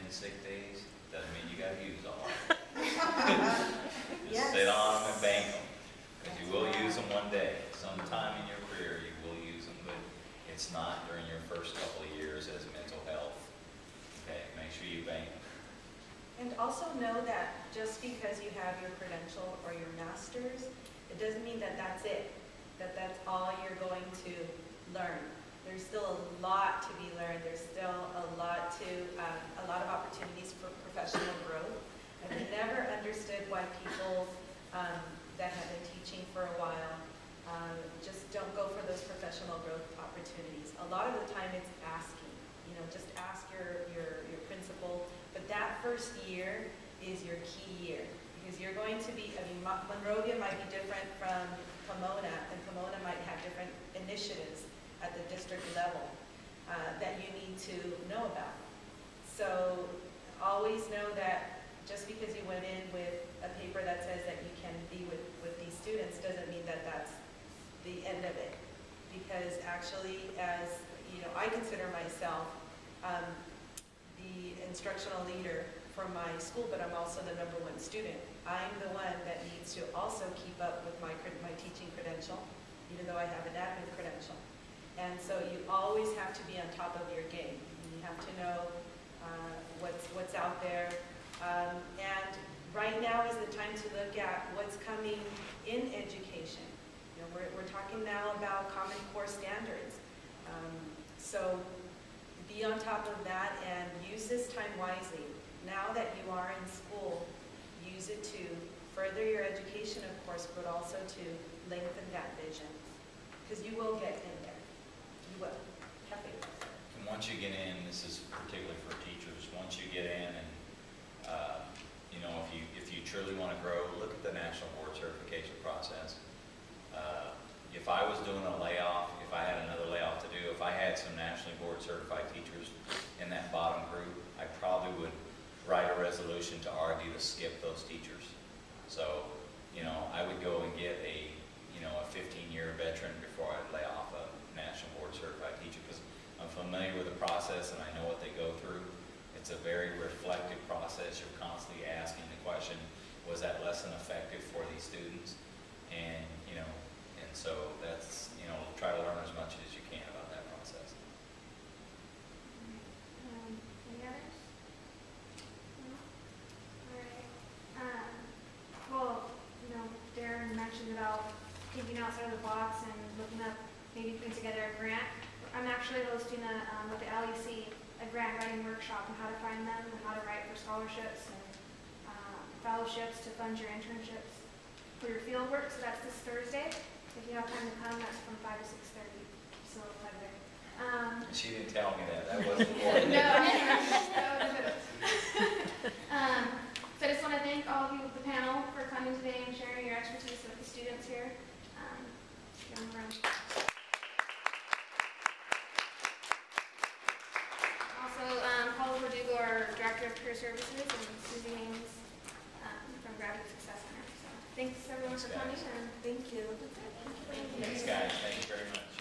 the sick days, doesn't mean you gotta use all of them. Just sit on them and bank them, because you will use them one day. Sometime in your career you will use them, but it's not during your first couple of years as mental health. Okay, make sure you bank them. And also know that just because you have your credential or your master's, it doesn't mean that that's it, that that's all you're going to learn. There's still a lot to be learned. There's still a lot of opportunities for professional growth. I've never understood why people that have been teaching for a while just don't go for those professional growth opportunities. A lot of the time it's asking, just ask your principal. But that first year is your key year, because you're going to be, Monrovia might be different from Pomona, and Pomona might have different initiatives at the district level that you need to know about. So always know that just because you went in with a paper that says that you can be with these students doesn't mean that that's the end of it. Because actually, as I consider myself the instructional leader for my school, but I'm also the #1 student. I'm the one that needs to also keep up with my teaching credential, even though I have an admin credential. And so you always have to be on top of your game. You have to know what's out there. And right now is the time to look at what's coming in education. We're talking now about Common Core standards. So be on top of that and use this time wisely. Now that you are in school, use it to further your education, of course, but also to lengthen that vision. Because you will get in there. You will. Have faith. And once you get in, this is particularly for teachers, once you get in and, if you truly want to grow, look at the National Board Certification process. If I was doing a layoff, if I had another layoff to do, if I had some nationally board certified teachers in that bottom group, I probably would write a resolution to argue to skip those teachers. So, I would go and get a 15-year veteran before I'd lay off a national board certified teacher, because I'm familiar with the process and I know what they go through. It's a very reflective process. You're constantly asking the question, was that lesson effective for these students? And, and so that's, try to learn as much as you can about that process. Any others? No? All right. Well, Darren mentioned about thinking outside of the box and looking up, maybe putting together a grant. I'm actually hosting with the LEC, a grant writing workshop on how to find them and how to write for scholarships and fellowships to fund your internships for your field work. So that's this Thursday. If you have time to come, that's from 5 to 6:30. So like there. She didn't tell me that. That wasn't important. No, so I just want to thank all of you, the panel, for coming today and sharing your expertise with the students here. Give them a round. Also, Paula Verdugo, our Director of Career Services, and Susie Haynes from Gravity Success Center. So thanks everyone for coming, and Thank you. Thanks, guys. Thank you very much.